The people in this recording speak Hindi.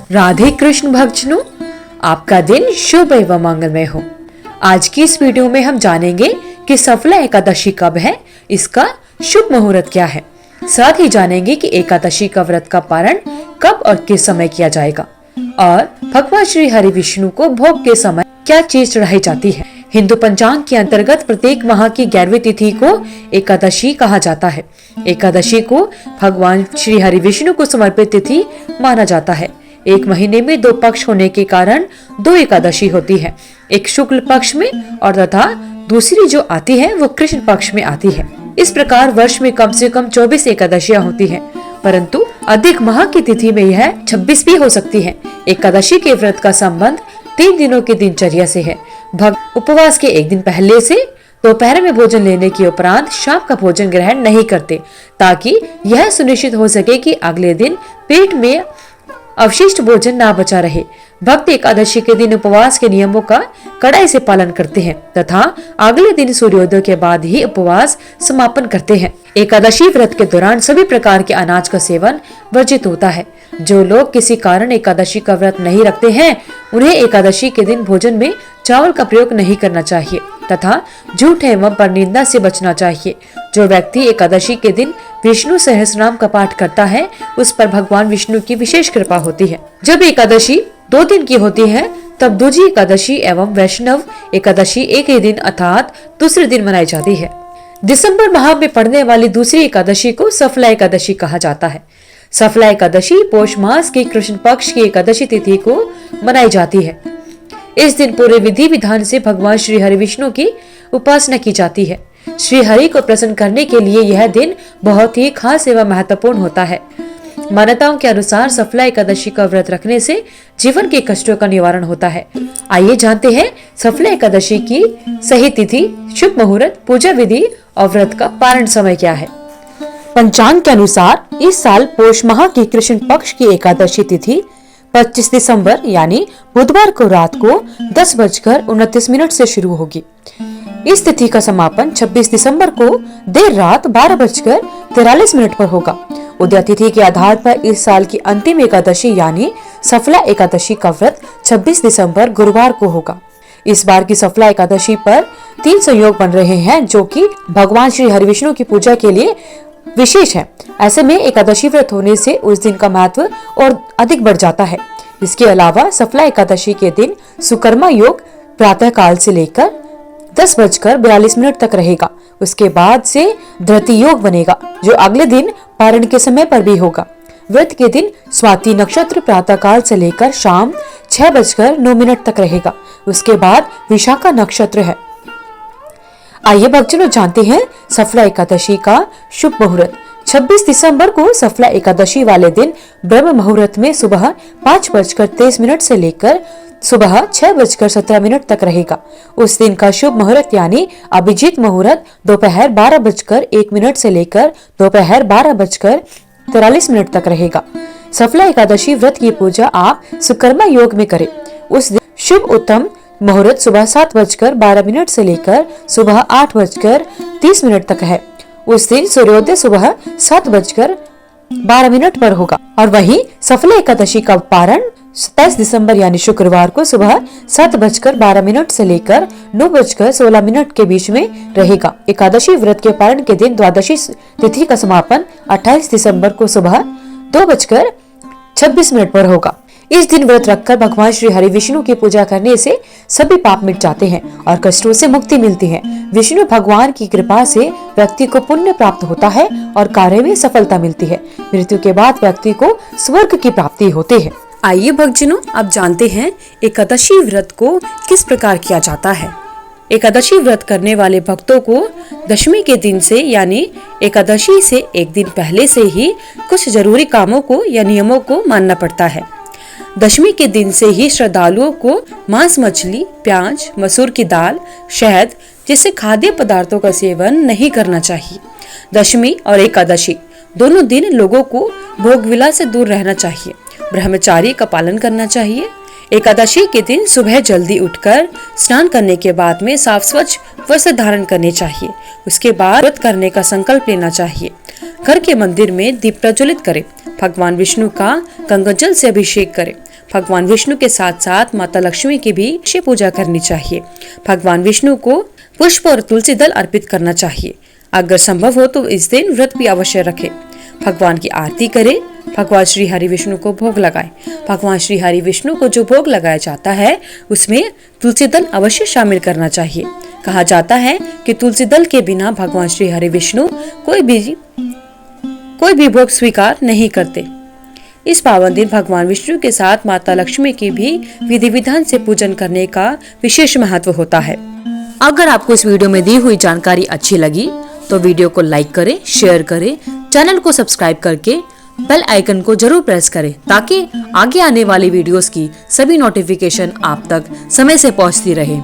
राधे कृष्ण भक्तजनों, आपका दिन शुभ एवं मंगलमय हो। आज की इस वीडियो में हम जानेंगे कि सफला एकादशी कब है, इसका शुभ मुहूर्त क्या है। साथ ही जानेंगे कि एकादशी का व्रत का पारण कब और किस समय किया जाएगा और भगवान श्री हरि विष्णु को भोग के समय क्या चीज चढ़ाई जाती है। हिंदू पंचांग के अंतर्गत प्रत्येक माह की 11वीं तिथि को एकादशी कहा जाता है। एकादशी को भगवान श्री हरि विष्णु को समर्पित तिथि माना जाता है। एक महीने में 2 पक्ष होने के कारण 2 एकादशी होती है, एक शुक्ल पक्ष में और तथा दूसरी जो आती है वो कृष्ण पक्ष में आती है। इस प्रकार वर्ष में कम से कम 24 एकादशियां होती हैं, परंतु अधिक माह की तिथि में यह 26 भी हो सकती है। एकादशी के व्रत का संबंध 3 दिनों की दिनचर्या से है। भक्त उपवास के एक दिन पहले से दोपहर में भोजन लेने के उपरांत शाम का भोजन ग्रहण नहीं करते, ताकि यह सुनिश्चित हो सके कि अगले दिन पेट में अवशिष्ट भोजन ना बचा रहे। भक्त एकादशी के दिन उपवास के नियमों का कड़ाई से पालन करते हैं तथा अगले दिन सूर्योदय के बाद ही उपवास समापन करते हैं। एकादशी व्रत के दौरान सभी प्रकार के अनाज का सेवन वर्जित होता है। जो लोग किसी कारण एकादशी का व्रत नहीं रखते हैं, उन्हें एकादशी के दिन भोजन में चावल का प्रयोग नहीं करना चाहिए तथा झूठ एवं परनिंदा से बचना चाहिए। जो व्यक्ति एकादशी के दिन विष्णु सहस्रनाम का पाठ करता है, उस पर भगवान विष्णु की विशेष कृपा होती है। जब एकादशी 2 दिन की होती है, तब दूजी एकादशी एवं वैष्णव एकादशी एक ही दिन अर्थात दूसरे दिन मनाई जाती है। दिसंबर माह में पड़ने वाली दूसरी एकादशी को सफला एकादशी कहा जाता है। सफला एकादशी पौष मास की कृष्ण पक्ष की एकादशी तिथि को मनाई जाती है। इस दिन पूरे विधि विधान से भगवान श्री हरि विष्णु की उपासना की जाती है। श्री हरि को प्रसन्न करने के लिए यह दिन बहुत ही खास एवं महत्वपूर्ण होता है। मान्यताओं के अनुसार सफला एकादशी का व्रत रखने से जीवन के कष्टों का निवारण होता है। आइए जानते हैं सफला एकादशी की सही तिथि, शुभ मुहूर्त, पूजा विधि और व्रत का पारण समय क्या है। पंचांग के अनुसार इस साल पौष माह की कृष्ण पक्ष की एकादशी तिथि 25 दिसंबर यानी बुधवार को रात को 10:29 से शुरू होगी। इस तिथि का समापन 26 दिसंबर को देर रात 12:43 पर होगा। उदय तिथि के आधार पर इस साल की अंतिम एकादशी यानी सफला एकादशी का व्रत 26 दिसंबर गुरुवार को होगा। इस बार की सफला एकादशी पर 3 संयोग बन रहे हैं, जो कि भगवान श्री हरि विष्णु की पूजा के लिए विशेष है। ऐसे में एकादशी व्रत होने से उस दिन का महत्व और अधिक बढ़ जाता है। इसके अलावा सफला एकादशी के दिन सुकर्मा योग प्रातः काल से लेकर 10:42 तक रहेगा। उसके बाद से धृति योग बनेगा, जो अगले दिन पारण के समय पर भी होगा। व्रत के दिन स्वाति नक्षत्र प्रातः काल से लेकर शाम 6:09 तक रहेगा। उसके बाद विशाखा नक्षत्र है। आइए भक्तजनों जानते हैं सफला एकादशी का शुभ मुहूर्त। 26 दिसंबर को सफला एकादशी वाले दिन ब्रह्म मुहूर्त में सुबह 5:23 से लेकर सुबह 6:17 तक रहेगा। उस दिन का शुभ मुहूर्त यानी अभिजीत मुहूर्त दोपहर 12:01 से लेकर दोपहर 12:43 तक रहेगा। सफला एकादशी व्रत की पूजा आप सुकर्मा योग में करें। उस दिन शुभ उत्तम मुहूर्त सुबह 7:12 से लेकर सुबह 8:30 तक है। उस दिन सूर्योदय सुबह 7:12 पर होगा और वहीं सफला एकादशी का पारण 27 दिसंबर यानी शुक्रवार को सुबह 7:12 से लेकर 9:16 के बीच में रहेगा। एकादशी व्रत के पारण के दिन द्वादशी तिथि का समापन 28 दिसंबर को सुबह 2:26 पर होगा। इस दिन व्रत रखकर भगवान श्री हरि विष्णु की पूजा करने से सभी पाप मिट जाते हैं और कष्टों से मुक्ति मिलती है। विष्णु भगवान की कृपा से व्यक्ति को पुण्य प्राप्त होता है और कार्य में सफलता मिलती है। मृत्यु के बाद व्यक्ति को स्वर्ग की प्राप्ति होती है। आइए भक्तजनों, अब जानते हैं एकादशी व्रत को किस प्रकार किया जाता है। एकादशी व्रत करने वाले भक्तों को दशमी के दिन से यानी एकादशी से एक दिन पहले से ही कुछ जरूरी कामों को या नियमों को मानना पड़ता है। दशमी के दिन से ही श्रद्धालुओं को मांस, मछली, प्याज, मसूर की दाल, शहद जैसे खाद्य पदार्थों का सेवन नहीं करना चाहिए। दशमी और एकादशी दोनों दिन लोगों को भोग विलास से दूर रहना चाहिए। ब्रह्मचारी का पालन करना चाहिए। एकादशी के दिन सुबह जल्दी उठकर स्नान करने के बाद में साफ स्वच्छ वस्त्र धारण करने चाहिए। उसके बाद व्रत करने का संकल्प लेना चाहिए। घर के मंदिर में दीप प्रज्वलित करें। भगवान विष्णु का गंगा जल से अभिषेक करें। भगवान विष्णु के साथ साथ माता लक्ष्मी की भी अवश्य पूजा करनी चाहिए। भगवान विष्णु को पुष्प और तुलसी दल अर्पित करना चाहिए। अगर संभव हो तो इस दिन व्रत भी अवश्य रखें। भगवान की आरती करें। भगवान श्री हरि विष्णु को भोग लगाएं। भगवान श्री हरि विष्णु को जो भोग लगाया जाता है उसमें तुलसी दल अवश्य शामिल करना चाहिए। कहा जाता है कि तुलसी दल के बिना भगवान श्री हरि विष्णु कोई भी भोग स्वीकार नहीं करते। इस पावन दिन भगवान विष्णु के साथ माता लक्ष्मी की भी विधि विधान से पूजन करने का विशेष महत्व होता है। अगर आपको इस वीडियो में दी हुई जानकारी अच्छी लगी तो वीडियो को लाइक करें, शेयर करें, चैनल को सब्सक्राइब करके बेल आइकन को जरूर प्रेस करें ताकि आगे आने वाली वीडियोस की सभी नोटिफिकेशन आप तक समय से पहुंचती रहे।